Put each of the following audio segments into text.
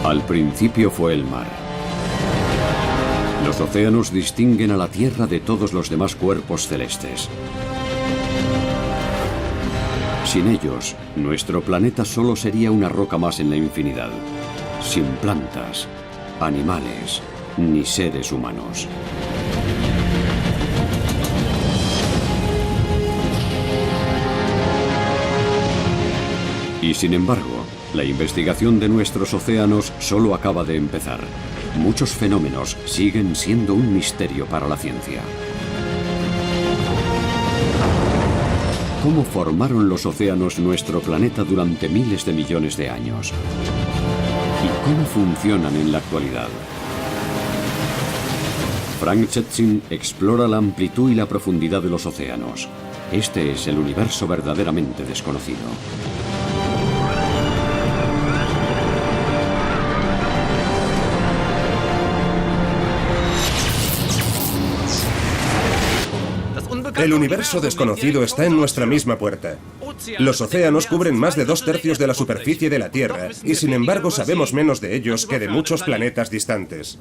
Al principio fue el mar. Los océanos distinguen a la Tierra de todos los demás cuerpos celestes. Sin ellos, nuestro planeta solo sería una roca más en la infinidad, sin plantas, animales, ni seres humanos. Y sin embargo, la investigación de nuestros océanos solo acaba de empezar. Muchos fenómenos siguen siendo un misterio para la ciencia. ¿Cómo formaron los océanos nuestro planeta durante miles de millones de años? ¿Y cómo funcionan en la actualidad? Frank Chechik explora la amplitud y la profundidad de los océanos. Este es el universo verdaderamente desconocido. El universo desconocido está en nuestra misma puerta. Los océanos cubren más de 2/3 de la superficie de la Tierra y sin embargo sabemos menos de ellos que de muchos planetas distantes.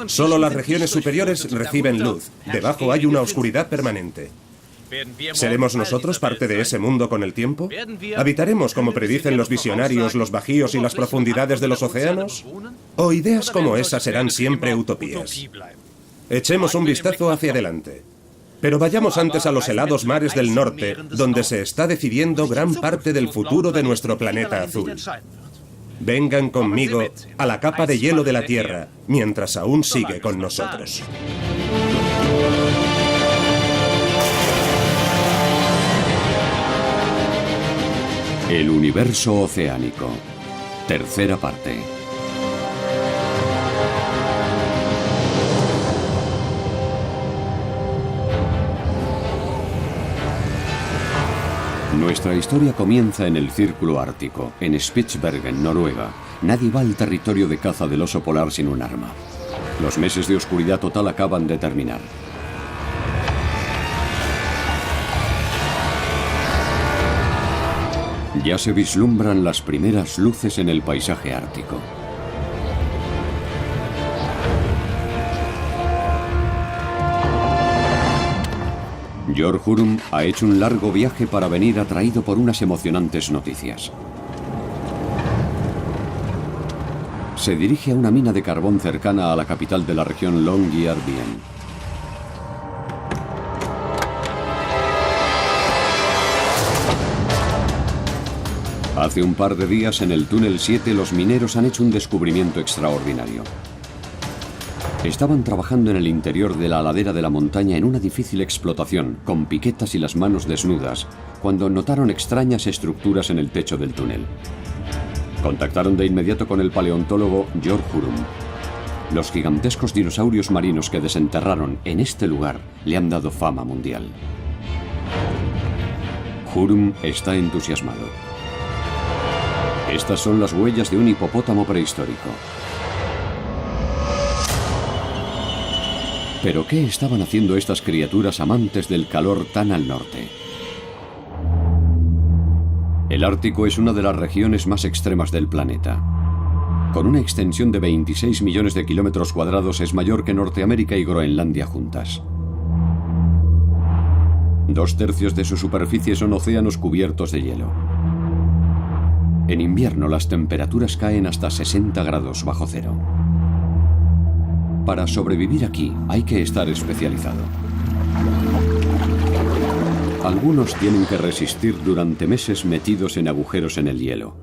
Solo las regiones superiores reciben luz. Debajo hay una oscuridad permanente. ¿Seremos nosotros parte de ese mundo con el tiempo? ¿Habitaremos, como predicen los visionarios, los bajíos y las profundidades de los océanos? ¿O ideas como esas serán siempre utopías? Echemos un vistazo hacia adelante. Pero vayamos antes a los helados mares del norte, donde se está decidiendo gran parte del futuro de nuestro planeta azul. Vengan conmigo a la capa de hielo de la Tierra, mientras aún sigue con nosotros. El universo oceánico. Tercera parte. Nuestra historia comienza en el Círculo Ártico, en Spitsbergen, Noruega. Nadie va al territorio de caza del oso polar sin un arma. Los meses de oscuridad total acaban de terminar. Ya se vislumbran las primeras luces en el paisaje ártico. Georg Hurm ha hecho un largo viaje para venir atraído por unas emocionantes noticias. Se dirige a una mina de carbón cercana a la capital de la región Longyearbyen. Hace un par de días en el túnel 7 los mineros han hecho un descubrimiento extraordinario. Estaban trabajando en el interior de la ladera de la montaña en una difícil explotación, con piquetas y las manos desnudas, cuando notaron extrañas estructuras en el techo del túnel. Contactaron de inmediato con el paleontólogo Georg Hurm. Los gigantescos dinosaurios marinos que desenterraron en este lugar le han dado fama mundial. Hurm está entusiasmado. Estas son las huellas de un hipopótamo prehistórico. ¿Pero qué estaban haciendo estas criaturas amantes del calor tan al norte? El Ártico es una de las regiones más extremas del planeta. Con una extensión de 26 millones de kilómetros cuadrados es mayor que Norteamérica y Groenlandia juntas. 2/3 de su superficie son océanos cubiertos de hielo. En invierno las temperaturas caen hasta 60 grados bajo cero. Para sobrevivir aquí hay que estar especializado. Algunos tienen que resistir durante meses metidos en agujeros en el hielo.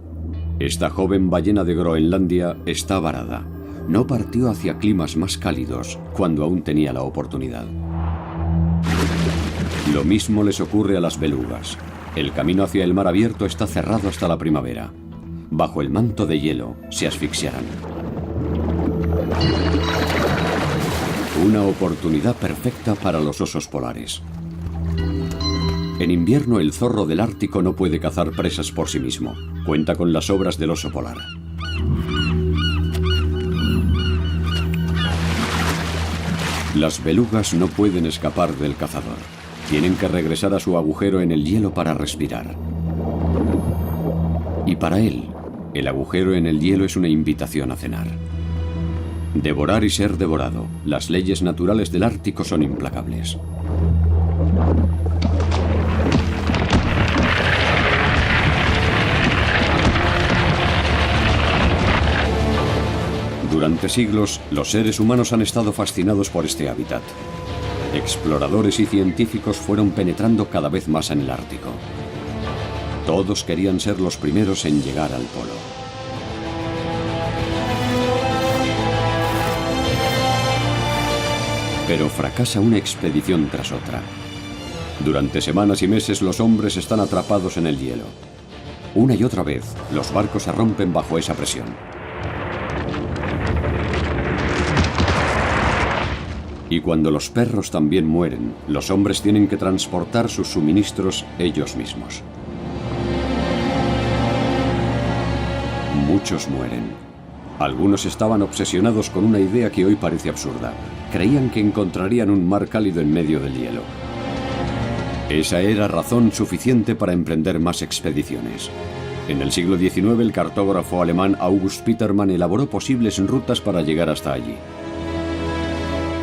Esta joven ballena de Groenlandia está varada. No partió hacia climas más cálidos cuando aún tenía la oportunidad. Lo mismo les ocurre a las belugas. El camino hacia el mar abierto está cerrado hasta la primavera. Bajo el manto de hielo se asfixiarán. Una oportunidad perfecta para los osos polares. En invierno el zorro del Ártico no puede cazar presas por sí mismo. Cuenta con las sobras del oso polar. Las belugas no pueden escapar del cazador. Tienen que regresar a su agujero en el hielo para respirar. Y para él, El agujero en el hielo es una invitación a cenar. Devorar y ser devorado. Las leyes naturales del Ártico son implacables. Durante siglos, los seres humanos han estado fascinados por este hábitat. Exploradores y científicos fueron penetrando cada vez más en el Ártico. Todos querían ser los primeros en llegar al polo. Pero fracasa una expedición tras otra. Durante semanas y meses los hombres están atrapados en el hielo. Una y otra vez, los barcos se rompen bajo esa presión. Y cuando los perros también mueren, los hombres tienen que transportar sus suministros ellos mismos. Muchos mueren. Algunos estaban obsesionados con una idea que hoy parece absurda. Creían que encontrarían un mar cálido en medio del hielo. Esa era razón suficiente para emprender más expediciones. En el siglo XIX, el cartógrafo alemán August Petermann elaboró posibles rutas para llegar hasta allí.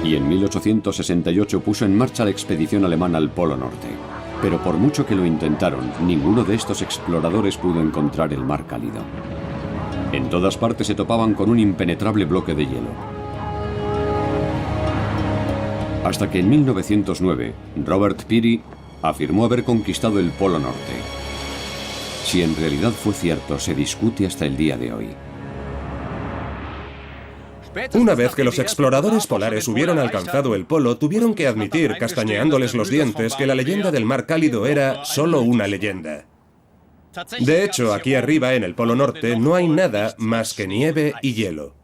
Y en 1868 puso en marcha la expedición alemana al Polo Norte. Pero por mucho que lo intentaron, ninguno de estos exploradores pudo encontrar el mar cálido. En todas partes se topaban con un impenetrable bloque de hielo. Hasta que en 1909, Robert Peary afirmó haber conquistado el Polo Norte. Si en realidad fue cierto, se discute hasta el día de hoy. Una vez que los exploradores polares hubieron alcanzado el polo, tuvieron que admitir, castañeándoles los dientes, que la leyenda del mar cálido era solo una leyenda. De hecho, aquí arriba, en el Polo Norte, no hay nada más que nieve y hielo.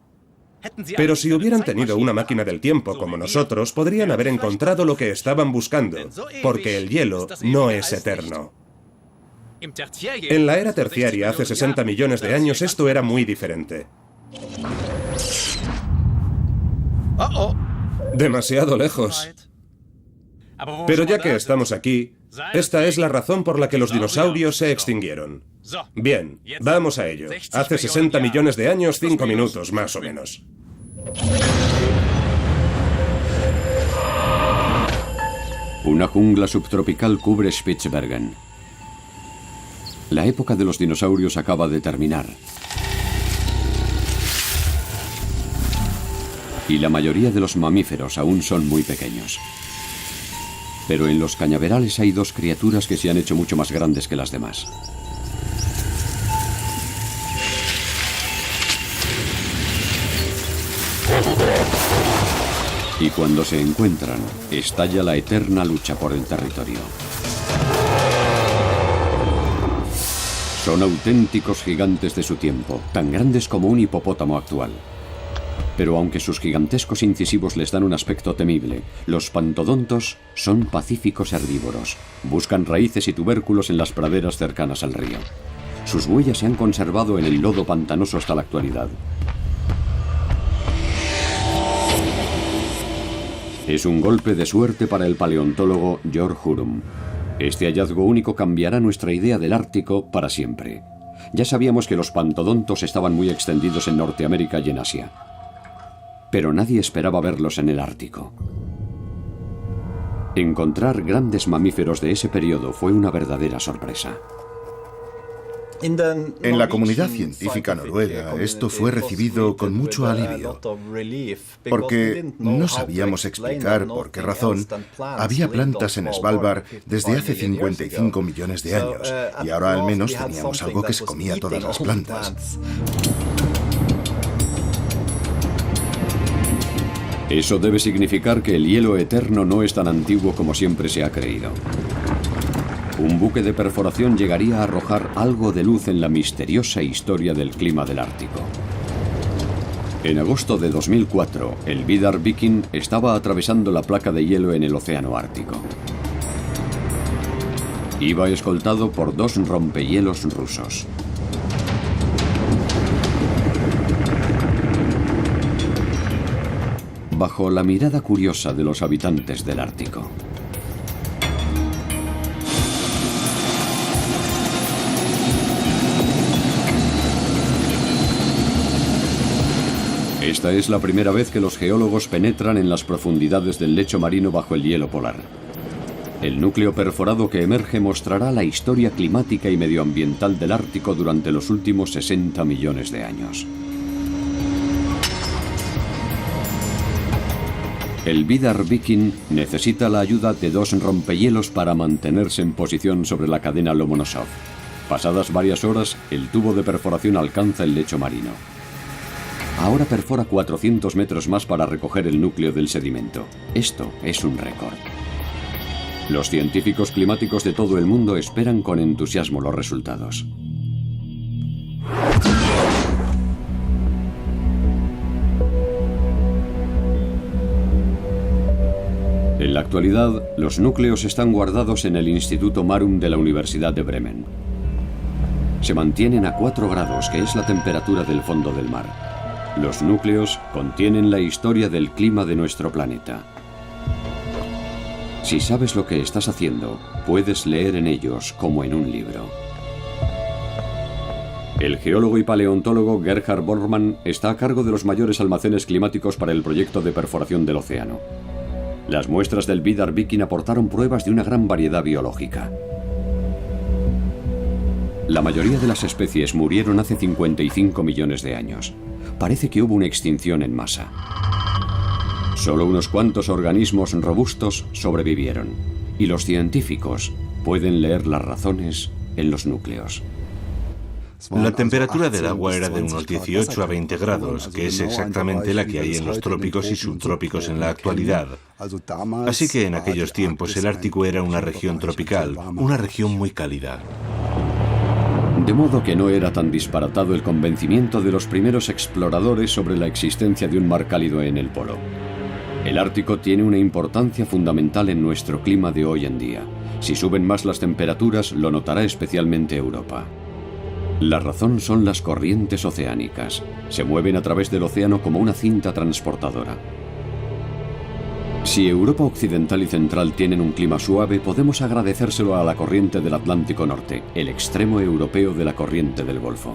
Pero si hubieran tenido una máquina del tiempo como nosotros, podrían haber encontrado lo que estaban buscando, porque el hielo no es eterno. En la era terciaria, hace 60 millones de años, esto era muy diferente. Demasiado lejos. Pero ya que estamos aquí, esta es la razón por la que los dinosaurios se extinguieron. Bien, vamos a ello. Hace 60 millones de años, 5 minutos, más o menos. Una jungla subtropical cubre Spitsbergen. La época de los dinosaurios acaba de terminar. Y la mayoría de los mamíferos aún son muy pequeños. Pero en los cañaverales hay dos criaturas que se han hecho mucho más grandes que las demás. Y cuando se encuentran, estalla la eterna lucha por el territorio. Son auténticos gigantes de su tiempo, tan grandes como un hipopótamo actual. Pero aunque sus gigantescos incisivos les dan un aspecto temible, los pantodontos son pacíficos herbívoros. Buscan raíces y tubérculos en las praderas cercanas al río. Sus huellas se han conservado en el lodo pantanoso hasta la actualidad. Es un golpe de suerte para el paleontólogo Georg Hurrum. Este hallazgo único cambiará nuestra idea del Ártico para siempre. Ya sabíamos que los pantodontos estaban muy extendidos en Norteamérica y en Asia. Pero nadie esperaba verlos en el Ártico. Encontrar grandes mamíferos de ese periodo fue una verdadera sorpresa. En la comunidad científica noruega esto fue recibido con mucho alivio, porque no sabíamos explicar por qué razón había plantas en Svalbard desde hace 55 millones de años, y ahora al menos teníamos algo que se comía todas las plantas. Eso debe significar que el hielo eterno no es tan antiguo como siempre se ha creído. Un buque de perforación llegaría a arrojar algo de luz en la misteriosa historia del clima del Ártico. En agosto de 2004, el Vidar Viking estaba atravesando la placa de hielo en el océano Ártico. Iba escoltado por dos rompehielos rusos. Bajo la mirada curiosa de los habitantes del Ártico. Esta es la primera vez que los geólogos penetran en las profundidades del lecho marino bajo el hielo polar. El núcleo perforado que emerge mostrará la historia climática y medioambiental del Ártico durante los últimos 60 millones de años. El Vidar Viking necesita la ayuda de 2 rompehielos para mantenerse en posición sobre la cadena Lomonosov. Pasadas varias horas, el tubo de perforación alcanza el lecho marino. Ahora perfora 400 metros más para recoger el núcleo del sedimento. Esto es un récord. Los científicos climáticos de todo el mundo esperan con entusiasmo los resultados. En la actualidad, los núcleos están guardados en el Instituto Marum de la Universidad de Bremen. Se mantienen a 4 grados, que es la temperatura del fondo del mar. Los núcleos contienen la historia del clima de nuestro planeta. Si sabes lo que estás haciendo, puedes leer en ellos como en un libro. El geólogo y paleontólogo Gerhard Bormann está a cargo de los mayores almacenes climáticos para el proyecto de perforación del océano. Las muestras del Vidar Viking aportaron pruebas de una gran variedad biológica. La mayoría de las especies murieron hace 55 millones de años. Parece que hubo una extinción en masa. Solo unos cuantos organismos robustos sobrevivieron, y los científicos pueden leer las razones en los núcleos. La temperatura del agua era de unos 18 a 20 grados, que es exactamente la que hay en los trópicos y subtrópicos en la actualidad. Así que en aquellos tiempos el Ártico era una región tropical, una región muy cálida. De modo que no era tan disparatado el convencimiento de los primeros exploradores sobre la existencia de un mar cálido en el polo. El Ártico tiene una importancia fundamental en nuestro clima de hoy en día. Si suben más las temperaturas, lo notará especialmente Europa. La razón son las corrientes oceánicas. Se mueven a través del océano como una cinta transportadora. Si Europa Occidental y Central tienen un clima suave, podemos agradecérselo a la corriente del Atlántico Norte, el extremo europeo de la corriente del Golfo.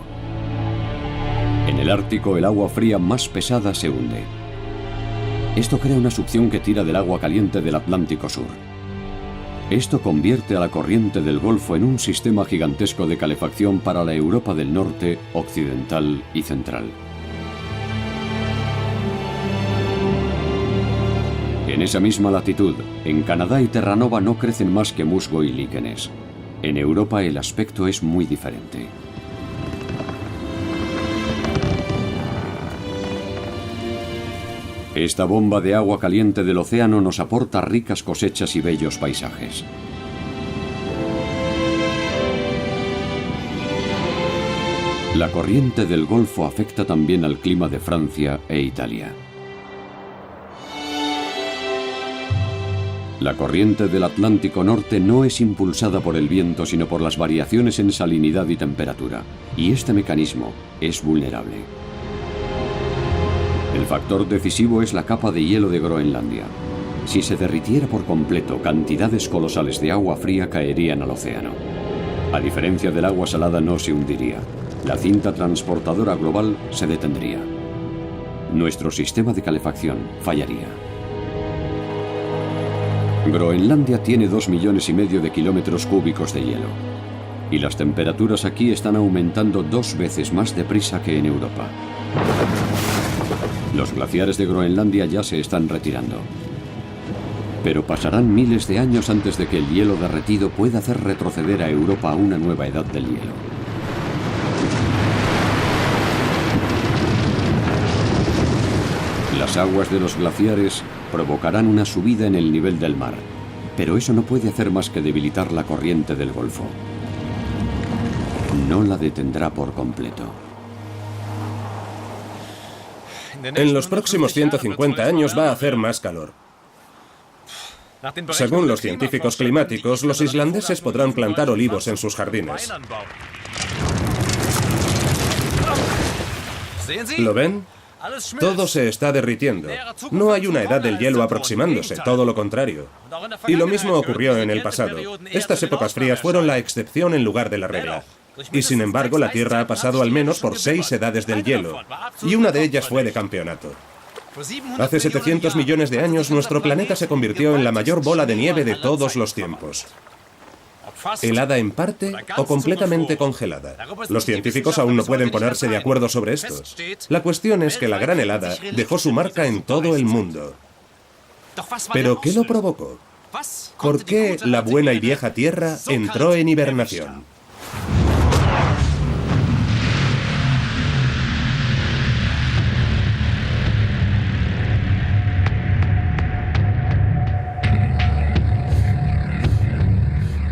En el Ártico, el agua fría más pesada se hunde. Esto crea una succión que tira del agua caliente del Atlántico Sur. Esto convierte a la corriente del Golfo en un sistema gigantesco de calefacción para la Europa del Norte, Occidental y Central. En esa misma latitud, en Canadá y Terranova no crecen más que musgo y líquenes. En Europa el aspecto es muy diferente. Esta bomba de agua caliente del océano nos aporta ricas cosechas y bellos paisajes. La corriente del Golfo afecta también al clima de Francia e Italia. La corriente del Atlántico Norte no es impulsada por el viento, sino por las variaciones en salinidad y temperatura, y este mecanismo es vulnerable. El factor decisivo es la capa de hielo de Groenlandia. Si se derritiera por completo, cantidades colosales de agua fría caerían al océano. A diferencia del agua salada, no se hundiría. La cinta transportadora global se detendría. Nuestro sistema de calefacción fallaría. Groenlandia tiene 2,5 millones de kilómetros cúbicos de hielo. Y las temperaturas aquí están aumentando 2 veces más deprisa que en Europa. Los glaciares de Groenlandia ya se están retirando. Pero pasarán miles de años antes de que el hielo derretido pueda hacer retroceder a Europa a una nueva edad del hielo. Las aguas de los glaciares provocarán una subida en el nivel del mar, pero eso no puede hacer más que debilitar la corriente del Golfo. No la detendrá por completo. En los próximos 150 años va a hacer más calor. Según los científicos climáticos, los islandeses podrán plantar olivos en sus jardines. ¿Lo ven? Todo se está derritiendo. No hay una edad del hielo aproximándose, todo lo contrario. Y lo mismo ocurrió en el pasado. Estas épocas frías fueron la excepción en lugar de la regla. Y sin embargo, la Tierra ha pasado al menos por 6 edades del hielo, y una de ellas fue de campeonato. Hace 700 millones de años, nuestro planeta se convirtió en la mayor bola de nieve de todos los tiempos. ¿Helada en parte o completamente congelada? Los científicos aún no pueden ponerse de acuerdo sobre esto. La cuestión es que la gran helada dejó su marca en todo el mundo. ¿Pero qué lo provocó? ¿Por qué la buena y vieja Tierra entró en hibernación?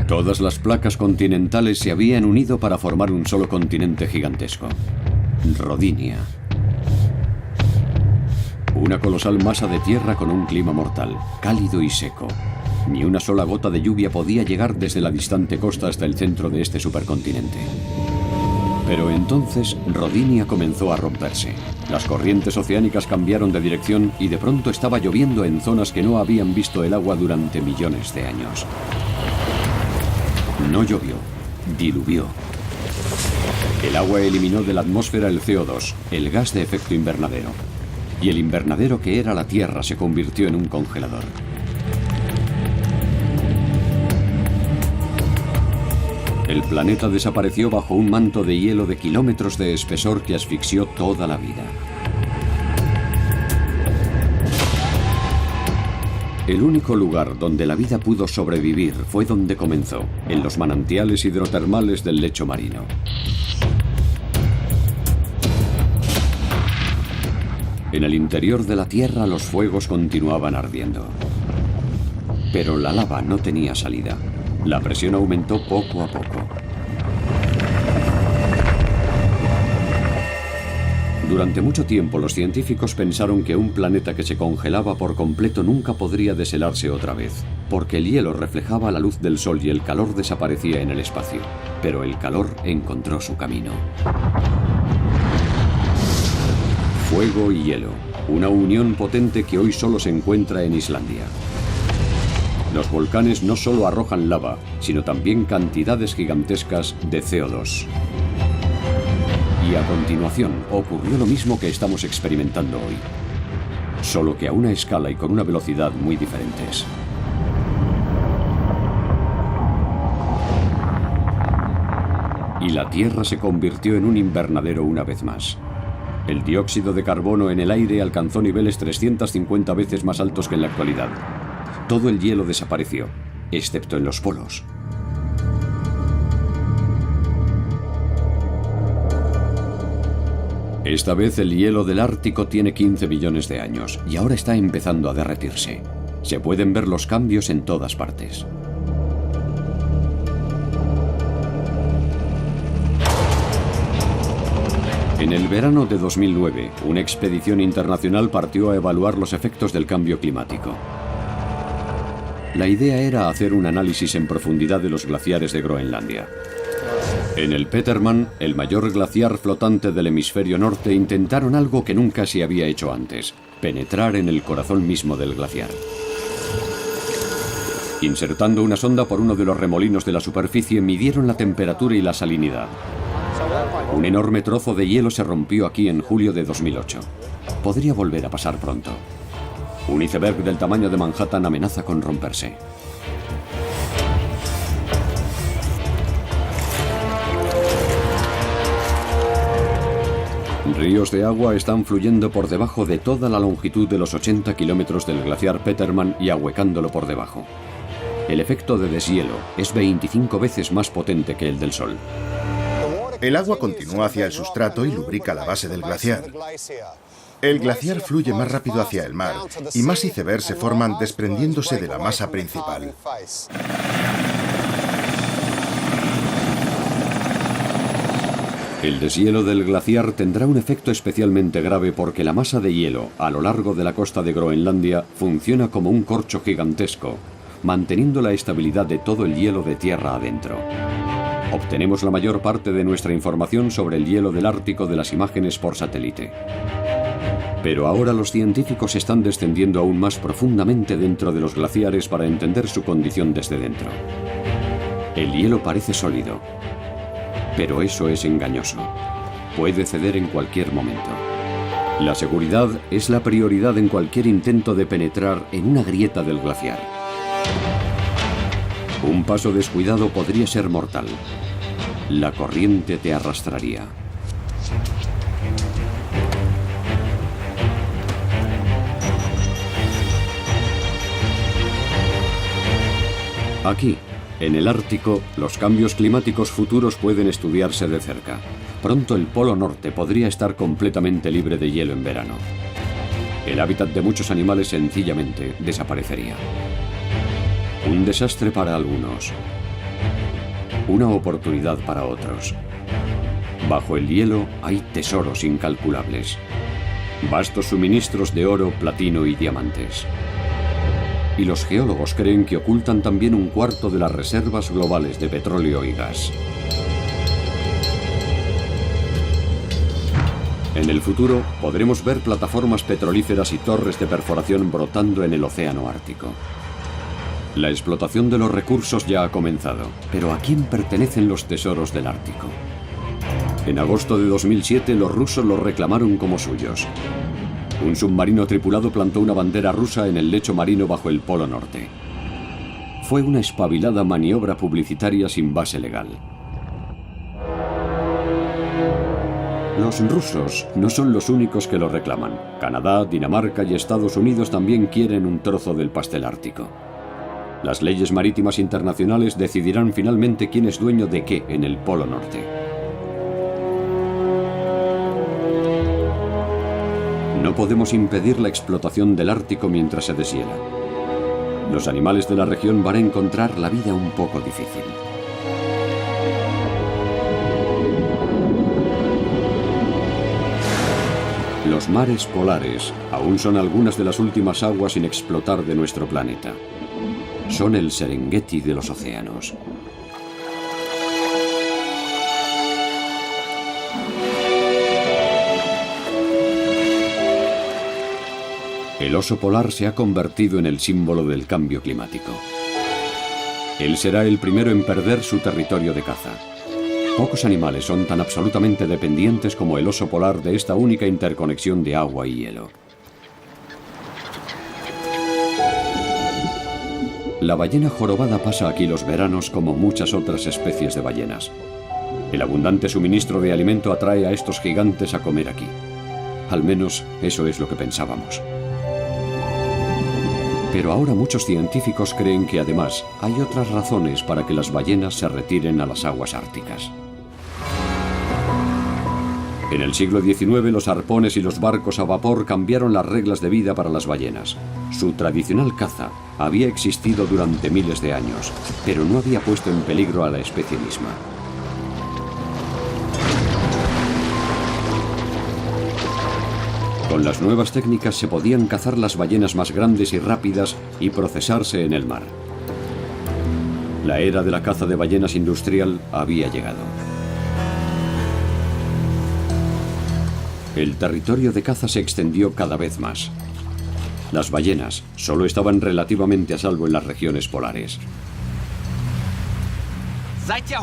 Todas las placas continentales se habían unido para formar un solo continente gigantesco, Rodinia. Una colosal masa de tierra con un clima mortal, cálido y seco. Ni una sola gota de lluvia podía llegar desde la distante costa hasta el centro de este supercontinente. Pero entonces Rodinia comenzó a romperse. Las corrientes oceánicas cambiaron de dirección y de pronto estaba lloviendo en zonas que no habían visto el agua durante millones de años. No llovió, diluvió. El agua eliminó de la atmósfera el CO2, el gas de efecto invernadero. Y el invernadero que era la Tierra se convirtió en un congelador. El planeta desapareció bajo un manto de hielo de kilómetros de espesor que asfixió toda la vida. El único lugar donde la vida pudo sobrevivir fue donde comenzó, en los manantiales hidrotermales del lecho marino. En el interior de la Tierra los fuegos continuaban ardiendo. Pero la lava no tenía salida. La presión aumentó poco a poco. Durante mucho tiempo los científicos pensaron que un planeta que se congelaba por completo nunca podría deshelarse otra vez, porque el hielo reflejaba la luz del sol y el calor desaparecía en el espacio. Pero el calor encontró su camino. Fuego y hielo, una unión potente que hoy solo se encuentra en Islandia. Los volcanes no solo arrojan lava, sino también cantidades gigantescas de CO2. Y a continuación ocurrió lo mismo que estamos experimentando hoy, solo que a una escala y con una velocidad muy diferentes. Y la Tierra se convirtió en un invernadero una vez más. El dióxido de carbono en el aire alcanzó niveles 350 veces más altos que en la actualidad. Todo el hielo desapareció, excepto en los polos. Esta vez el hielo del Ártico tiene 15 millones de años y ahora está empezando a derretirse. Se pueden ver los cambios en todas partes. En el verano de 2009, una expedición internacional partió a evaluar los efectos del cambio climático. La idea era hacer un análisis en profundidad de los glaciares de Groenlandia. En el Petermann, el mayor glaciar flotante del hemisferio norte, intentaron algo que nunca se había hecho antes: penetrar en el corazón mismo del glaciar. Insertando una sonda por uno de los remolinos de la superficie, midieron la temperatura y la salinidad. Un enorme trozo de hielo se rompió aquí en julio de 2008. Podría volver a pasar pronto. Un iceberg del tamaño de Manhattan amenaza con romperse. Ríos de agua están fluyendo por debajo de toda la longitud de los 80 kilómetros del glaciar Petermann y ahuecándolo por debajo. El efecto de deshielo es 25 veces más potente que el del Sol. El agua continúa hacia el sustrato y lubrica la base del glaciar. El glaciar fluye más rápido hacia el mar y más icebergs se forman desprendiéndose de la masa principal. El deshielo del glaciar tendrá un efecto especialmente grave porque la masa de hielo a lo largo de la costa de Groenlandia funciona como un corcho gigantesco, manteniendo la estabilidad de todo el hielo de tierra adentro. Obtenemos la mayor parte de nuestra información sobre el hielo del Ártico de las imágenes por satélite. Pero ahora los científicos están descendiendo aún más profundamente dentro de los glaciares para entender su condición desde dentro. El hielo parece sólido, Pero eso es engañoso. Puede ceder en cualquier momento. La seguridad es la prioridad en cualquier intento de penetrar en una grieta del glaciar. Un paso descuidado podría ser mortal. La corriente te arrastraría. Aquí, en el Ártico, los cambios climáticos futuros pueden estudiarse de cerca. Pronto el Polo Norte podría estar completamente libre de hielo en verano. El hábitat de muchos animales sencillamente desaparecería. Un desastre para algunos. Una oportunidad para otros. Bajo el hielo hay tesoros incalculables. Vastos suministros de oro, platino y diamantes. Y los geólogos creen que ocultan también un cuarto de las reservas globales de petróleo y gas. En el futuro podremos ver plataformas petrolíferas y torres de perforación brotando en el océano Ártico. La explotación de los recursos ya ha comenzado, pero ¿a quién pertenecen los tesoros del Ártico? En agosto de 2007 los rusos los reclamaron como suyos. Un submarino tripulado plantó una bandera rusa en el lecho marino bajo el Polo Norte. Fue una espabilada maniobra publicitaria sin base legal. Los rusos no son los únicos que lo reclaman. Canadá, Dinamarca y Estados Unidos también quieren un trozo del pastel ártico. Las leyes marítimas internacionales decidirán finalmente quién es dueño de qué en el Polo Norte. No podemos impedir la explotación del Ártico mientras se deshiela. Los animales de la región van a encontrar la vida un poco difícil. Los mares polares aún son algunas de las últimas aguas sin explotar de nuestro planeta. Son el Serengeti de los océanos. El oso polar se ha convertido en el símbolo del cambio climático. Él será el primero en perder su territorio de caza. Pocos animales son tan absolutamente dependientes como el oso polar de esta única interconexión de agua y hielo. La ballena jorobada pasa aquí los veranos como muchas otras especies de ballenas. El abundante suministro de alimento atrae a estos gigantes a comer aquí. Al menos eso es lo que pensábamos. Pero ahora muchos científicos creen que además hay otras razones para que las ballenas se retiren a las aguas árticas. En el siglo XIX los arpones y los barcos a vapor cambiaron las reglas de vida para las ballenas. Su tradicional caza había existido durante miles de años, pero no había puesto en peligro a la especie misma. Con las nuevas técnicas se podían cazar las ballenas más grandes y rápidas y procesarse en el mar. La era de la caza de ballenas industrial había llegado. El territorio de caza se extendió cada vez más. Las ballenas solo estaban relativamente a salvo en las regiones polares.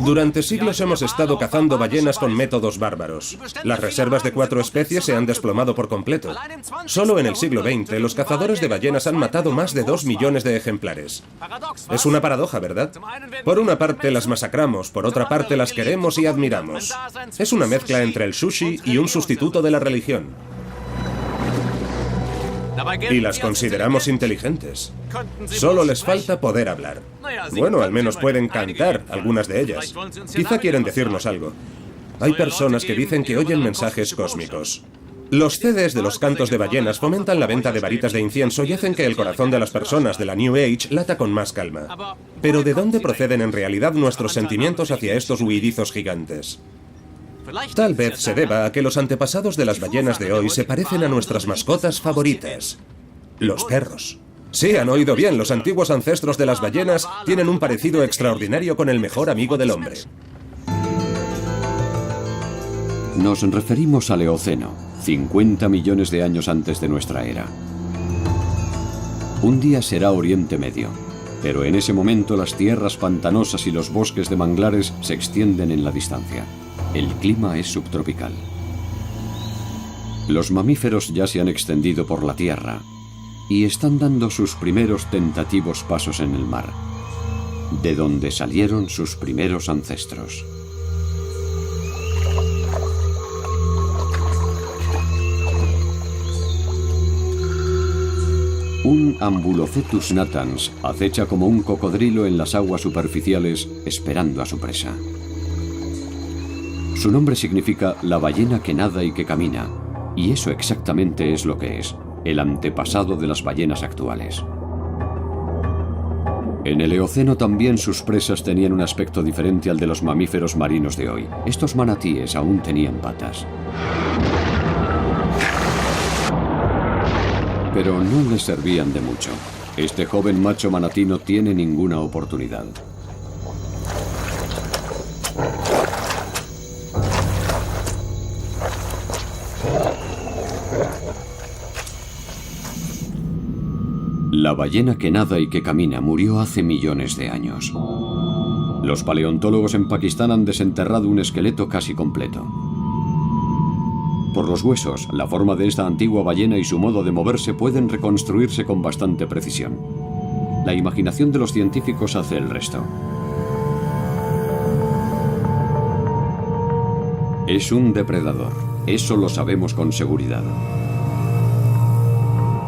Durante siglos hemos estado cazando ballenas con métodos bárbaros. Las reservas de 4 especies se han desplomado por completo. Solo en el siglo XX, los cazadores de ballenas han matado más de 2 millones de ejemplares. Es una paradoja, ¿verdad? Por una parte las masacramos, por otra parte las queremos y admiramos. Es una mezcla entre el sushi y un sustituto de la religión. Y las consideramos inteligentes. Solo les falta poder hablar. Bueno, al menos pueden cantar, algunas de ellas. Quizá quieren decirnos algo. Hay personas que dicen que oyen mensajes cósmicos. Los CDs de los cantos de ballenas fomentan la venta de varitas de incienso y hacen que el corazón de las personas de la New Age lata con más calma. Pero ¿de dónde proceden en realidad nuestros sentimientos hacia estos huidizos gigantes? Tal vez se deba a que los antepasados de las ballenas de hoy se parecen a nuestras mascotas favoritas, los perros. Sí, han oído bien, los antiguos ancestros de las ballenas tienen un parecido extraordinario con el mejor amigo del hombre. Nos referimos al Eoceno, 50 millones de años antes de nuestra era. Un día será Oriente Medio. Pero en ese momento las tierras pantanosas y los bosques de manglares se extienden en la distancia. El clima es subtropical. Los mamíferos ya se han extendido por la tierra y están dando sus primeros tentativos pasos en el mar, de donde salieron sus primeros ancestros. Un Ambulocetus natans acecha como un cocodrilo en las aguas superficiales esperando a su presa. Su nombre significa la ballena que nada y que camina, y eso exactamente es lo que es, el antepasado de las ballenas actuales. En el Eoceno también sus presas tenían un aspecto diferente al de los mamíferos marinos de hoy. Estos manatíes aún tenían patas. Pero no les servían de mucho. Este joven macho manatí no tiene ninguna oportunidad. La ballena que nada y que camina murió hace millones de años. Los paleontólogos en Pakistán han desenterrado un esqueleto casi completo. Por los huesos, la forma de esta antigua ballena y su modo de moverse pueden reconstruirse con bastante precisión. La imaginación de los científicos hace el resto. Es un depredador, eso lo sabemos con seguridad.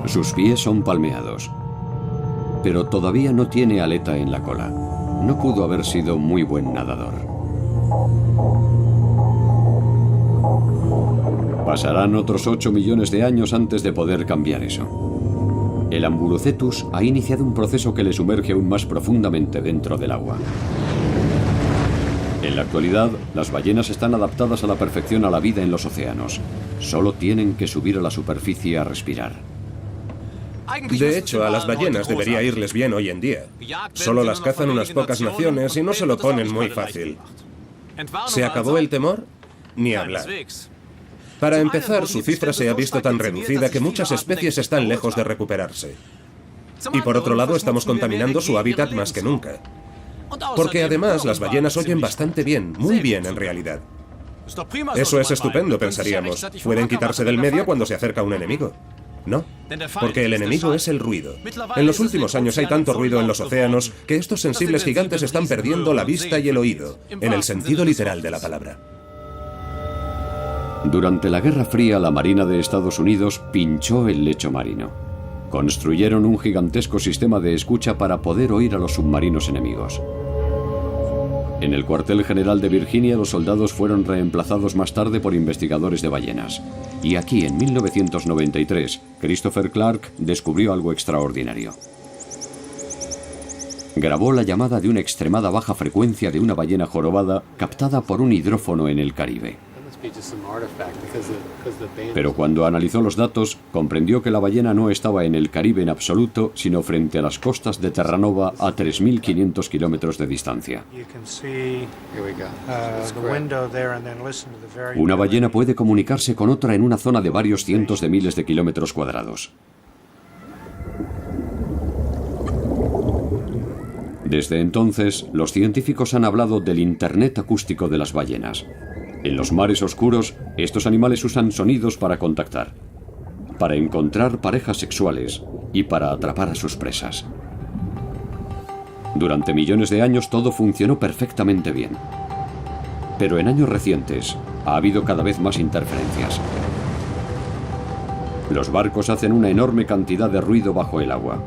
Sus pies son palmeados, pero todavía no tiene aleta en la cola. No pudo haber sido muy buen nadador. Pasarán otros 8 millones de años antes de poder cambiar eso. El Ambulocetus ha iniciado un proceso que le sumerge aún más profundamente dentro del agua. En la actualidad, las ballenas están adaptadas a la perfección a la vida en los océanos. Solo tienen que subir a la superficie a respirar. De hecho, a las ballenas debería irles bien hoy en día. Solo las cazan unas pocas naciones y no se lo ponen muy fácil. ¿Se acabó el temor? Ni hablar. Para empezar, su cifra se ha visto tan reducida que muchas especies están lejos de recuperarse. Y por otro lado, estamos contaminando su hábitat más que nunca. Porque además las ballenas oyen bastante bien, muy bien en realidad. Eso es estupendo, pensaríamos. Pueden quitarse del medio cuando se acerca un enemigo. No, porque el enemigo es el ruido. En los últimos años hay tanto ruido en los océanos que estos sensibles gigantes están perdiendo la vista y el oído, en el sentido literal de la palabra. Durante la Guerra Fría, la Marina de Estados Unidos pinchó el lecho marino. Construyeron un gigantesco sistema de escucha para poder oír a los submarinos enemigos. En el cuartel general de Virginia, los soldados fueron reemplazados más tarde por investigadores de ballenas. Y aquí, en 1993, Christopher Clark descubrió algo extraordinario. Grabó la llamada de una extremada baja frecuencia de una ballena jorobada captada por un hidrófono en el Caribe. Pero cuando analizó los datos, comprendió que la ballena no estaba en el Caribe en absoluto, sino frente a las costas de Terranova a 3.500 kilómetros de distancia. Una ballena puede comunicarse con otra en una zona de varios cientos de miles de kilómetros cuadrados. Desde entonces, los científicos han hablado del Internet acústico de las ballenas. En los mares oscuros, estos animales usan sonidos para contactar, para encontrar parejas sexuales y para atrapar a sus presas. Durante millones de años todo funcionó perfectamente bien. Pero en años recientes ha habido cada vez más interferencias. Los barcos hacen una enorme cantidad de ruido bajo el agua.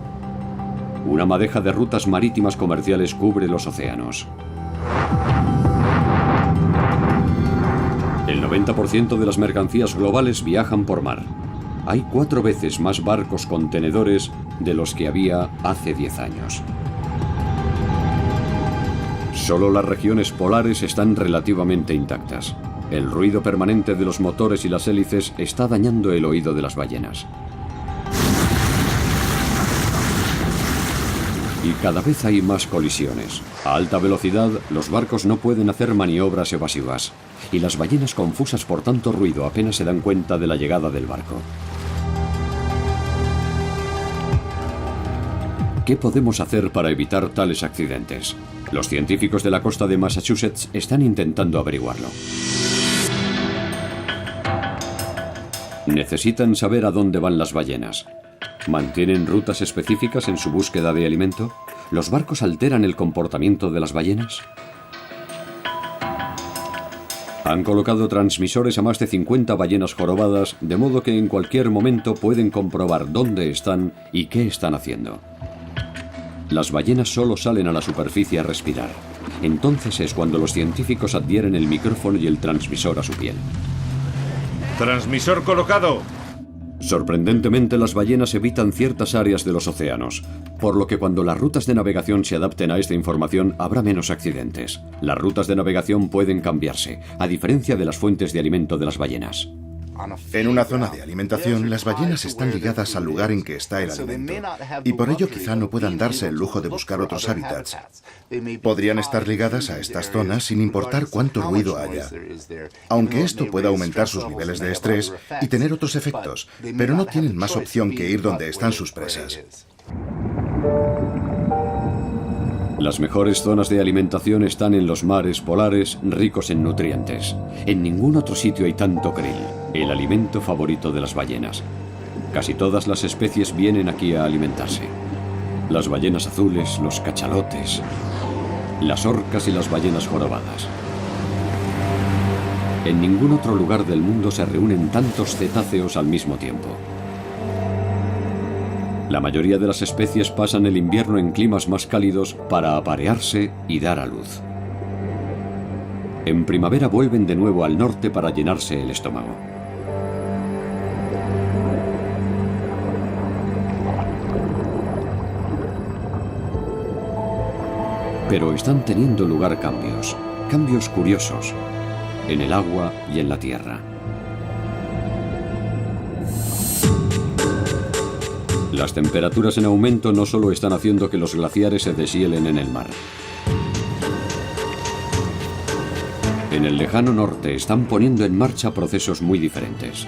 Una madeja de rutas marítimas comerciales cubre los océanos. El 90% de las mercancías globales viajan por mar. Hay 4 veces más barcos contenedores de los que había hace 10 años. Solo las regiones polares están relativamente intactas. El ruido permanente de los motores y las hélices está dañando el oído de las ballenas. Y cada vez hay más colisiones. A alta velocidad, los barcos no pueden hacer maniobras evasivas. Y las ballenas, confusas por tanto ruido, apenas se dan cuenta de la llegada del barco. ¿Qué podemos hacer para evitar tales accidentes? Los científicos de la costa de Massachusetts están intentando averiguarlo. Necesitan saber a dónde van las ballenas. ¿Mantienen rutas específicas en su búsqueda de alimento? ¿Los barcos alteran el comportamiento de las ballenas? Han colocado transmisores a más de 50 ballenas jorobadas, de modo que en cualquier momento pueden comprobar dónde están y qué están haciendo. Las ballenas solo salen a la superficie a respirar. Entonces es cuando los científicos adhieren el micrófono y el transmisor a su piel. ¡Transmisor colocado! Sorprendentemente, las ballenas evitan ciertas áreas de los océanos, por lo que cuando las rutas de navegación se adapten a esta información habrá menos accidentes. Las rutas de navegación pueden cambiarse, a diferencia de las fuentes de alimento de las ballenas. En una zona de alimentación, las ballenas están ligadas al lugar en que está el alimento, y por ello quizá no puedan darse el lujo de buscar otros hábitats. Podrían estar ligadas a estas zonas sin importar cuánto ruido haya, aunque esto pueda aumentar sus niveles de estrés y tener otros efectos, pero no tienen más opción que ir donde están sus presas. Las mejores zonas de alimentación están en los mares polares ricos en nutrientes. En ningún otro sitio hay tanto krill, el alimento favorito de las ballenas. Casi todas las especies vienen aquí a alimentarse. Las ballenas azules, los cachalotes, las orcas y las ballenas jorobadas. En ningún otro lugar del mundo se reúnen tantos cetáceos al mismo tiempo. La mayoría de las especies pasan el invierno en climas más cálidos para aparearse y dar a luz. En primavera vuelven de nuevo al norte para llenarse el estómago. Pero están teniendo lugar cambios curiosos, en el agua y en la tierra. Las temperaturas en aumento no solo están haciendo que los glaciares se deshielen en el mar. En el lejano norte están poniendo en marcha procesos muy diferentes.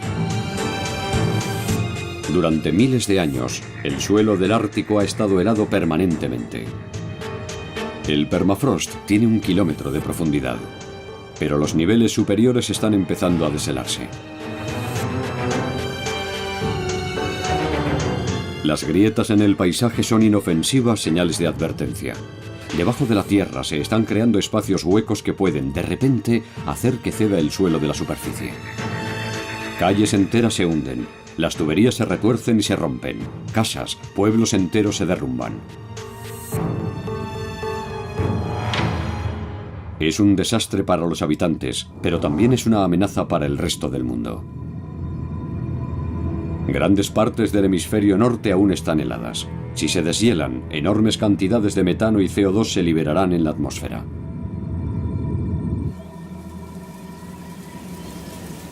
Durante miles de años, el suelo del Ártico ha estado helado permanentemente. El permafrost tiene 1 kilómetro de profundidad, pero los niveles superiores están empezando a deshelarse. Las grietas en el paisaje son inofensivas señales de advertencia. Debajo de la tierra se están creando espacios huecos que pueden, de repente, hacer que ceda el suelo de la superficie. Calles enteras se hunden, las tuberías se retuercen y se rompen, casas, pueblos enteros se derrumban. Es un desastre para los habitantes, pero también es una amenaza para el resto del mundo. Grandes partes del hemisferio norte aún están heladas. Si se deshielan, enormes cantidades de metano y CO2 se liberarán en la atmósfera.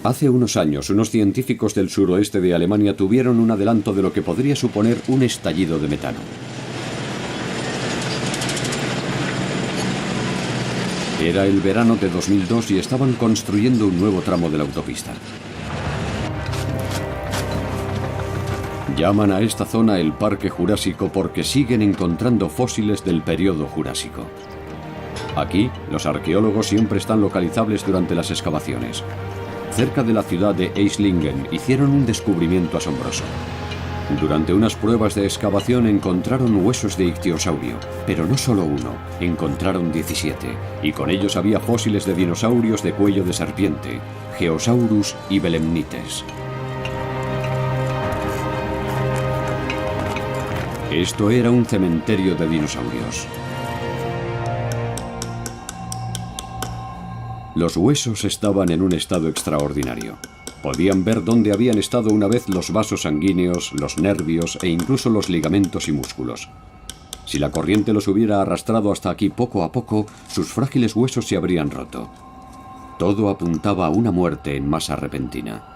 Hace unos años, unos científicos del suroeste de Alemania tuvieron un adelanto de lo que podría suponer un estallido de metano. Era el verano de 2002 y estaban construyendo un nuevo tramo de la autopista. Llaman a esta zona el Parque Jurásico porque siguen encontrando fósiles del período Jurásico. Aquí, los arqueólogos siempre están localizables durante las excavaciones. Cerca de la ciudad de Eislingen hicieron un descubrimiento asombroso. Durante unas pruebas de excavación encontraron huesos de ictiosaurio, pero no solo uno, encontraron 17, y con ellos había fósiles de dinosaurios de cuello de serpiente, Geosaurus y Belemnites. Esto era un cementerio de dinosaurios. Los huesos estaban en un estado extraordinario. Podían ver dónde habían estado una vez los vasos sanguíneos, los nervios e incluso los ligamentos y músculos. Si la corriente los hubiera arrastrado hasta aquí poco a poco, sus frágiles huesos se habrían roto. Todo apuntaba a una muerte en masa repentina.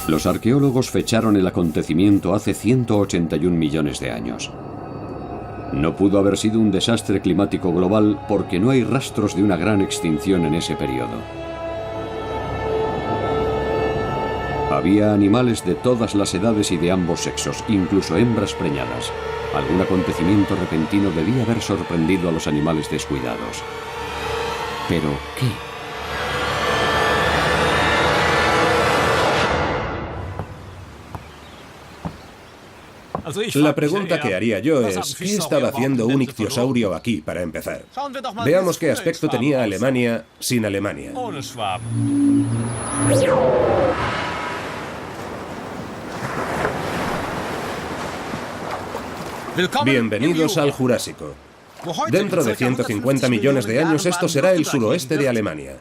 Los arqueólogos fecharon el acontecimiento hace 181 millones de años. No pudo haber sido un desastre climático global porque no hay rastros de una gran extinción en ese periodo. Había animales de todas las edades y de ambos sexos, incluso hembras preñadas. Algún acontecimiento repentino debía haber sorprendido a los animales descuidados. ¿Pero qué? La pregunta que haría yo es, ¿qué estaba haciendo un ictiosaurio aquí, para empezar? Veamos qué aspecto tenía Alemania sin Alemania. Bienvenidos al Jurásico. Dentro de 150 millones de años esto será el suroeste de Alemania.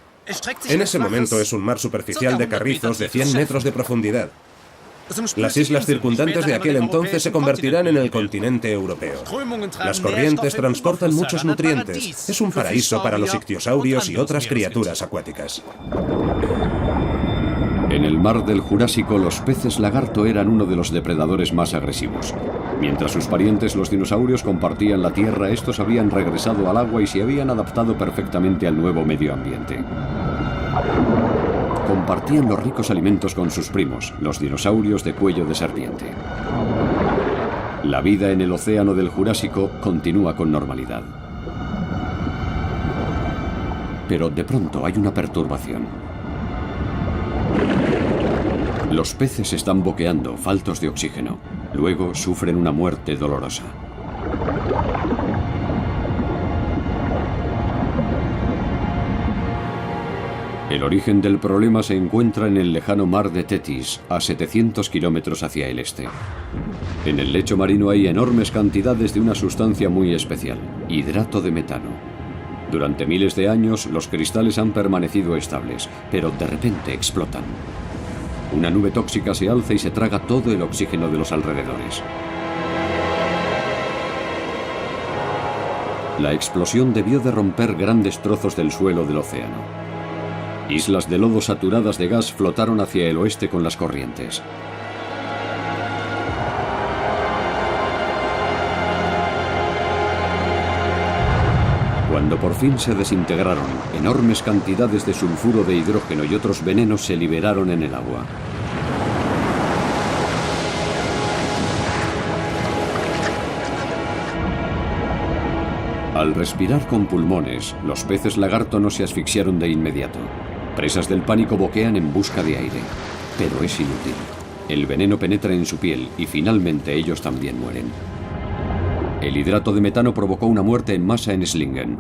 En ese momento es un mar superficial de carrizos de 100 metros de profundidad. Las islas circundantes de aquel entonces se convertirán en el continente europeo. Las corrientes transportan muchos nutrientes. Es un paraíso para los ictiosaurios y otras criaturas acuáticas. En el mar del Jurásico, los peces lagarto eran uno de los depredadores más agresivos. Mientras sus parientes, los dinosaurios, compartían la tierra, estos habían regresado al agua y se habían adaptado perfectamente al nuevo medio ambiente. Compartían los ricos alimentos con sus primos, los dinosaurios de cuello de serpiente. La vida en el océano del Jurásico continúa con normalidad. Pero de pronto hay una perturbación. Los peces están boqueando, faltos de oxígeno. Luego sufren una muerte dolorosa. El origen del problema se encuentra en el lejano mar de Tetis, a 700 kilómetros hacia el este. En el lecho marino hay enormes cantidades de una sustancia muy especial, hidrato de metano. Durante miles de años, los cristales han permanecido estables, pero de repente explotan. Una nube tóxica se alza y se traga todo el oxígeno de los alrededores. La explosión debió de romper grandes trozos del suelo del océano. Islas de lodo saturadas de gas flotaron hacia el oeste con las corrientes. Cuando por fin se desintegraron, enormes cantidades de sulfuro de hidrógeno y otros venenos se liberaron en el agua. Al respirar con pulmones, los peces lagarto no se asfixiaron de inmediato. Presas del pánico boquean en busca de aire, pero es inútil. El veneno penetra en su piel y finalmente ellos también mueren. El hidrato de metano provocó una muerte en masa en Slingen.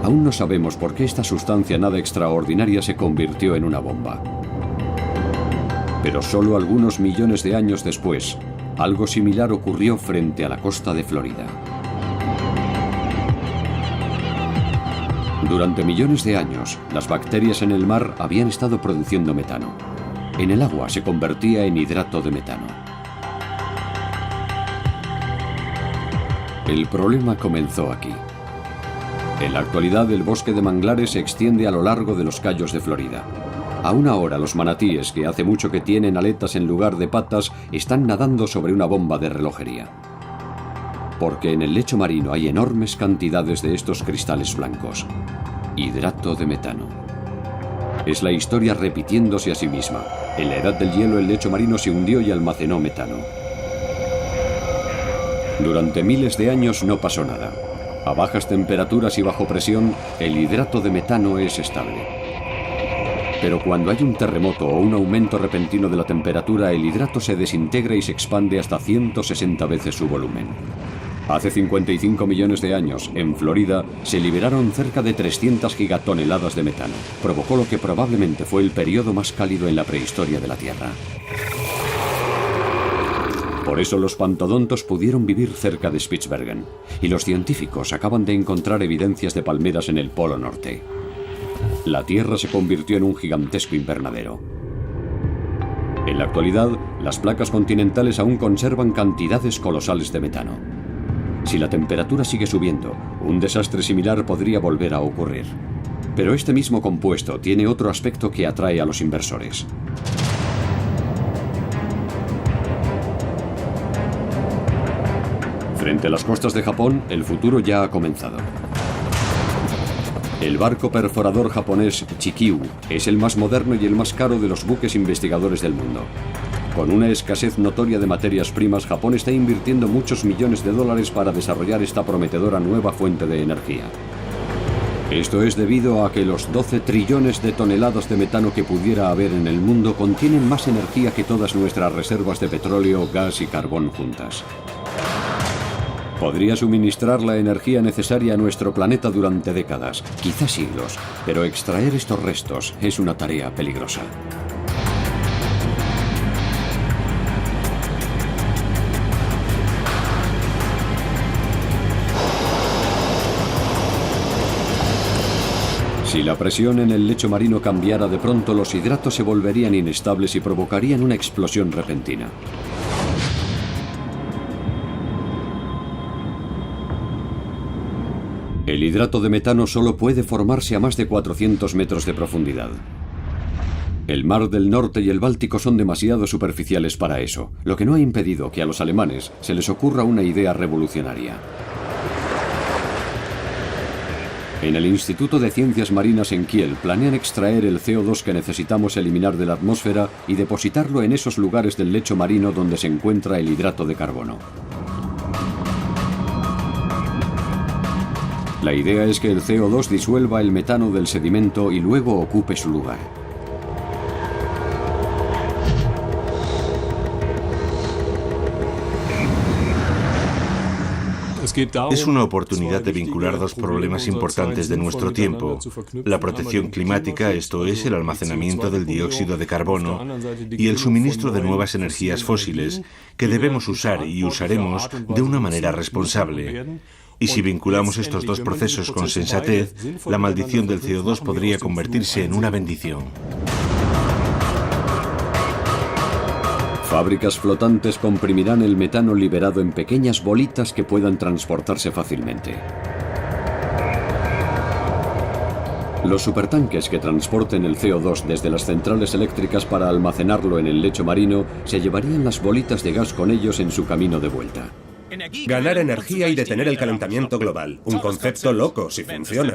Aún no sabemos por qué esta sustancia nada extraordinaria se convirtió en una bomba. Pero solo algunos millones de años después, algo similar ocurrió frente a la costa de Florida. Durante millones de años, las bacterias en el mar habían estado produciendo metano. En el agua se convertía en hidrato de metano. El problema comenzó aquí. En la actualidad, el bosque de manglares se extiende a lo largo de los cayos de Florida. Aún ahora, los manatíes, que hace mucho que tienen aletas en lugar de patas, están nadando sobre una bomba de relojería. Porque en el lecho marino hay enormes cantidades de estos cristales blancos. Hidrato de metano. Es la historia repitiéndose a sí misma. En la edad del hielo, el lecho marino se hundió y almacenó metano. Durante miles de años no pasó nada. A bajas temperaturas y bajo presión, el hidrato de metano es estable. Pero cuando hay un terremoto o un aumento repentino de la temperatura, el hidrato se desintegra y se expande hasta 160 veces su volumen. Hace 55 millones de años, en Florida, se liberaron cerca de 300 gigatoneladas de metano. Provocó lo que probablemente fue el periodo más cálido en la prehistoria de la Tierra. Por eso los pantodontos pudieron vivir cerca de Spitsbergen, y los científicos acaban de encontrar evidencias de palmeras en el Polo Norte. La Tierra se convirtió en un gigantesco invernadero. En la actualidad, las placas continentales aún conservan cantidades colosales de metano. Si la temperatura sigue subiendo, un desastre similar podría volver a ocurrir. Pero este mismo compuesto tiene otro aspecto que atrae a los inversores. Frente a las costas de Japón, el futuro ya ha comenzado. El barco perforador japonés Chikyu es el más moderno y el más caro de los buques investigadores del mundo. Con una escasez notoria de materias primas, Japón está invirtiendo muchos millones de dólares para desarrollar esta prometedora nueva fuente de energía. Esto es debido a que los 12 trillones de toneladas de metano que pudiera haber en el mundo contienen más energía que todas nuestras reservas de petróleo, gas y carbón juntas. Podría suministrar la energía necesaria a nuestro planeta durante décadas, quizás siglos, pero extraer estos restos es una tarea peligrosa. Si la presión en el lecho marino cambiara de pronto, los hidratos se volverían inestables y provocarían una explosión repentina. El hidrato de metano solo puede formarse a más de 400 metros de profundidad. El Mar del Norte y el Báltico son demasiado superficiales para eso, lo que no ha impedido que a los alemanes se les ocurra una idea revolucionaria. En el Instituto de Ciencias Marinas en Kiel planean extraer el CO2 que necesitamos eliminar de la atmósfera y depositarlo en esos lugares del lecho marino donde se encuentra el hidrato de carbono. La idea es que el CO2 disuelva el metano del sedimento y luego ocupe su lugar. Es una oportunidad de vincular dos problemas importantes de nuestro tiempo: la protección climática, esto es, el almacenamiento del dióxido de carbono, y el suministro de nuevas energías fósiles, que debemos usar y usaremos de una manera responsable. Y si vinculamos estos dos procesos con sensatez, la maldición del CO2 podría convertirse en una bendición. Fábricas flotantes comprimirán el metano liberado en pequeñas bolitas que puedan transportarse fácilmente. Los supertanques que transporten el CO2 desde las centrales eléctricas para almacenarlo en el lecho marino se llevarían las bolitas de gas con ellos en su camino de vuelta. Ganar energía y detener el calentamiento global. Un concepto loco si funciona.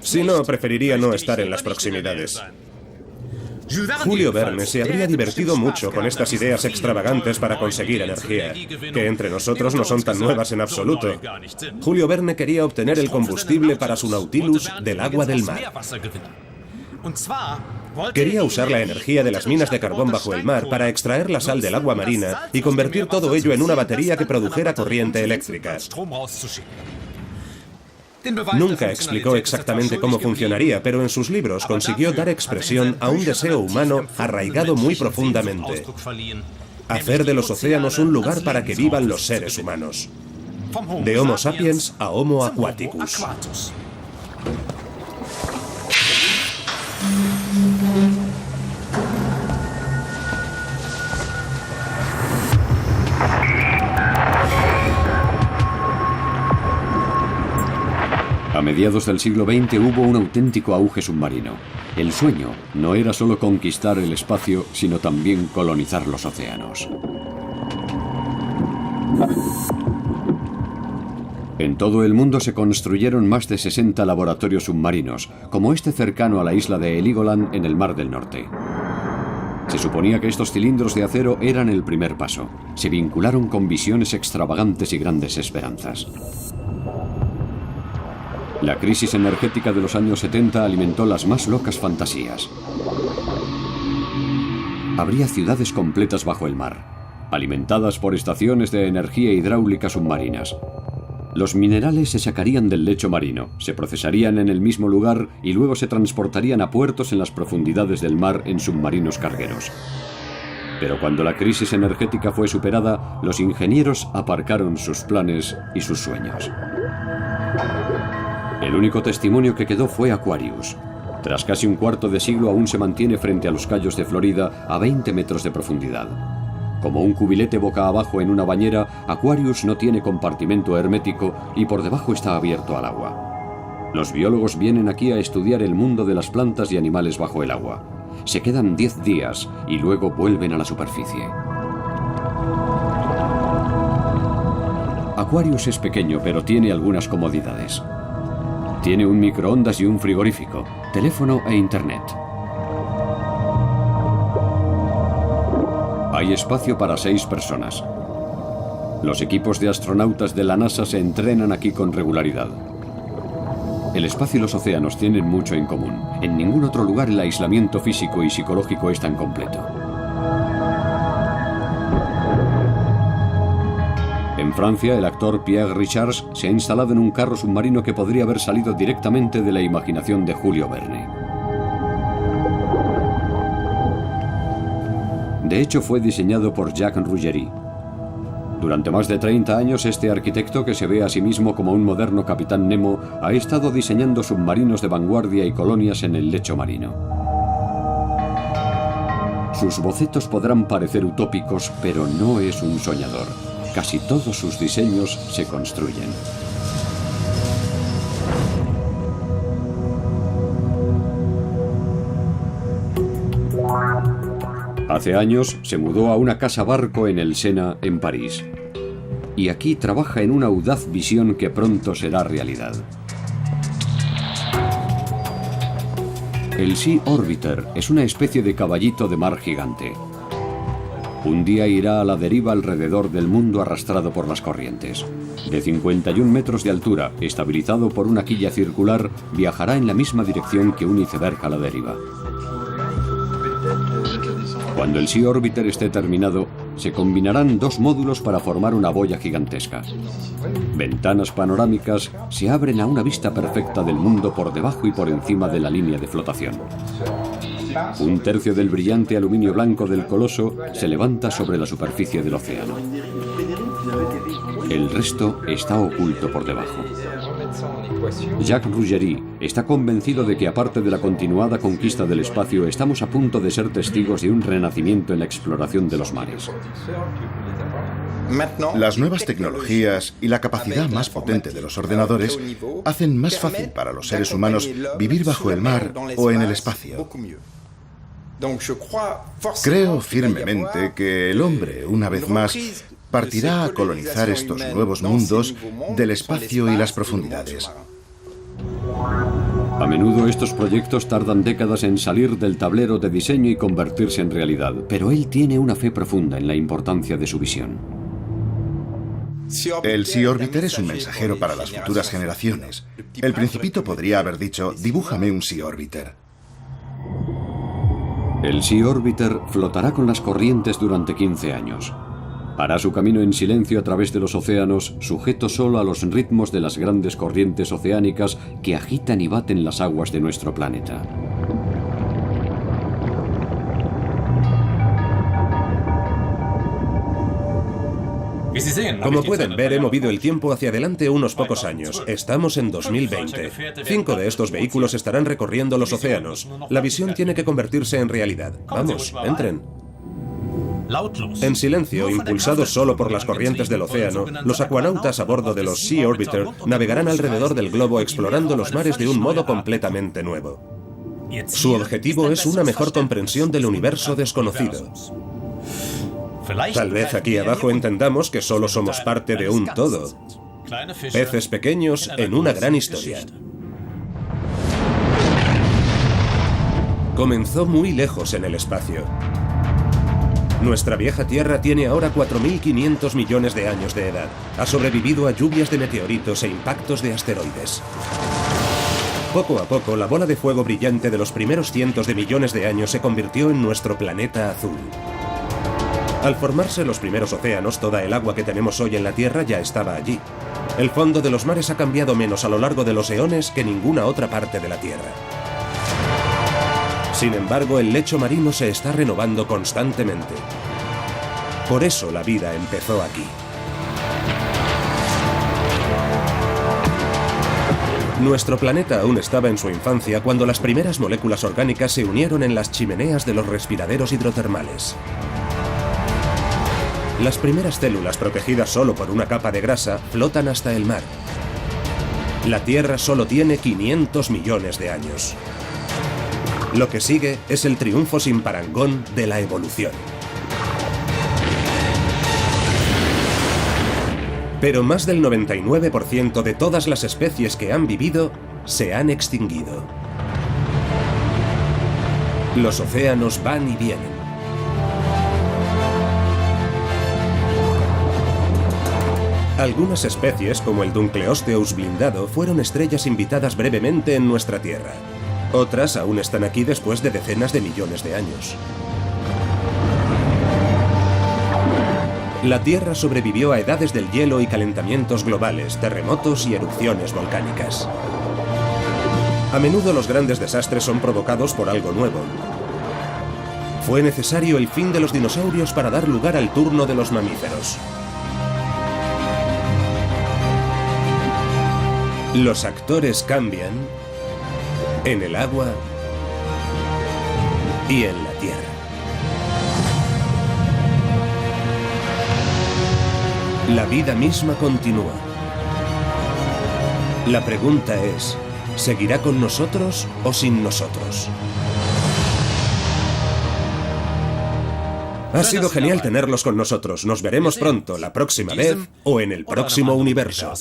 Si no, preferiría no estar en las proximidades. Julio Verne se habría divertido mucho con estas ideas extravagantes para conseguir energía, que entre nosotros no son tan nuevas en absoluto. Julio Verne quería obtener el combustible para su Nautilus del agua del mar. Quería usar la energía de las minas de carbón bajo el mar para extraer la sal del agua marina y convertir todo ello en una batería que produjera corriente eléctrica. Nunca explicó exactamente cómo funcionaría, pero en sus libros consiguió dar expresión a un deseo humano arraigado muy profundamente: hacer de los océanos un lugar para que vivan los seres humanos. De Homo sapiens a Homo aquaticus. A mediados del siglo XX hubo un auténtico auge submarino. El sueño no era solo conquistar el espacio, sino también colonizar los océanos. En todo el mundo se construyeron más de 60 laboratorios submarinos, como este cercano a la isla de Heligoland en el Mar del Norte. Se suponía que estos cilindros de acero eran el primer paso. Se vincularon con visiones extravagantes y grandes esperanzas. La crisis energética de los años 70 alimentó las más locas fantasías. Habría ciudades completas bajo el mar, alimentadas por estaciones de energía hidráulica submarinas. Los minerales se sacarían del lecho marino, se procesarían en el mismo lugar y luego se transportarían a puertos en las profundidades del mar en submarinos cargueros. Pero cuando la crisis energética fue superada, los ingenieros aparcaron sus planes y sus sueños. El único testimonio que quedó fue Aquarius. Tras casi un cuarto de siglo aún se mantiene frente a los cayos de Florida a 20 metros de profundidad. Como un cubilete boca abajo en una bañera, Aquarius no tiene compartimento hermético y por debajo está abierto al agua. Los biólogos vienen aquí a estudiar el mundo de las plantas y animales bajo el agua. Se quedan 10 días y luego vuelven a la superficie. Aquarius es pequeño, pero tiene algunas comodidades. Tiene un microondas y un frigorífico, teléfono e internet. Hay espacio para 6 personas. Los equipos de astronautas de la NASA se entrenan aquí con regularidad. El espacio y los océanos tienen mucho en común. En ningún otro lugar el aislamiento físico y psicológico es tan completo. En Francia, el actor Pierre Richard se ha instalado en un carro submarino que podría haber salido directamente de la imaginación de Julio Verne. De hecho, fue diseñado por Jacques Rougerie. Durante más de 30 años, este arquitecto, que se ve a sí mismo como un moderno Capitán Nemo, ha estado diseñando submarinos de vanguardia y colonias en el lecho marino. Sus bocetos podrán parecer utópicos, pero no es un soñador. Casi todos sus diseños se construyen. Hace años se mudó a una casa barco en el Sena, en París. Y aquí trabaja en una audaz visión que pronto será realidad. El Sea Orbiter es una especie de caballito de mar gigante. Un día irá a la deriva alrededor del mundo arrastrado por las corrientes. De 51 metros de altura, estabilizado por una quilla circular, viajará en la misma dirección que un iceberg a la deriva. Cuando el Sea Orbiter esté terminado, se combinarán 2 módulos para formar una boya gigantesca. Ventanas panorámicas se abren a una vista perfecta del mundo por debajo y por encima de la línea de flotación. 1/3 del brillante aluminio blanco del coloso se levanta sobre la superficie del océano. El resto está oculto por debajo. Jacques Rougerie está convencido de que, aparte de la continuada conquista del espacio, estamos a punto de ser testigos de un renacimiento en la exploración de los mares. Las nuevas tecnologías y la capacidad más potente de los ordenadores hacen más fácil para los seres humanos vivir bajo el mar o en el espacio. Creo firmemente que el hombre, una vez más, partirá a colonizar estos nuevos mundos del espacio y las profundidades. A menudo estos proyectos tardan décadas en salir del tablero de diseño y convertirse en realidad, pero él tiene una fe profunda en la importancia de su visión. El Sea Orbiter es un mensajero para las futuras generaciones. El Principito podría haber dicho: dibújame un Sea Orbiter. El Sea Orbiter flotará con las corrientes durante 15 años. Hará su camino en silencio a través de los océanos, sujeto solo a los ritmos de las grandes corrientes oceánicas que agitan y baten las aguas de nuestro planeta. Como pueden ver, he movido el tiempo hacia adelante unos pocos años. Estamos en 2020. 5 de estos vehículos estarán recorriendo los océanos. La visión tiene que convertirse en realidad. Vamos, entren. En silencio, impulsados solo por las corrientes del océano, los acuanautas a bordo de los Sea Orbiter navegarán alrededor del globo explorando los mares de un modo completamente nuevo. Su objetivo es una mejor comprensión del universo desconocido. Tal vez aquí abajo entendamos que solo somos parte de un todo. Peces pequeños en una gran historia. Comenzó muy lejos en el espacio. Nuestra vieja Tierra tiene ahora 4.500 millones de años de edad. Ha sobrevivido a lluvias de meteoritos e impactos de asteroides. Poco a poco, la bola de fuego brillante de los primeros cientos de millones de años se convirtió en nuestro planeta azul. Al formarse los primeros océanos, toda el agua que tenemos hoy en la Tierra ya estaba allí. El fondo de los mares ha cambiado menos a lo largo de los eones que ninguna otra parte de la Tierra. Sin embargo, el lecho marino se está renovando constantemente. Por eso la vida empezó aquí. Nuestro planeta aún estaba en su infancia cuando las primeras moléculas orgánicas se unieron en las chimeneas de los respiraderos hidrotermales. Las primeras células, protegidas solo por una capa de grasa, flotan hasta el mar. La Tierra solo tiene 500 millones de años. Lo que sigue es el triunfo sin parangón de la evolución. Pero más del 99% de todas las especies que han vivido se han extinguido. Los océanos van y vienen. Algunas especies, como el Dunkleosteus blindado, fueron estrellas invitadas brevemente en nuestra Tierra. Otras aún están aquí después de decenas de millones de años. La Tierra sobrevivió a edades del hielo y calentamientos globales, terremotos y erupciones volcánicas. A menudo los grandes desastres son provocados por algo nuevo. Fue necesario el fin de los dinosaurios para dar lugar al turno de los mamíferos. Los actores cambian en el agua y en la tierra. La vida misma continúa. La pregunta es, ¿seguirá con nosotros o sin nosotros? Ha sido genial tenerlos con nosotros. Nos veremos pronto, la próxima vez o en el próximo universo.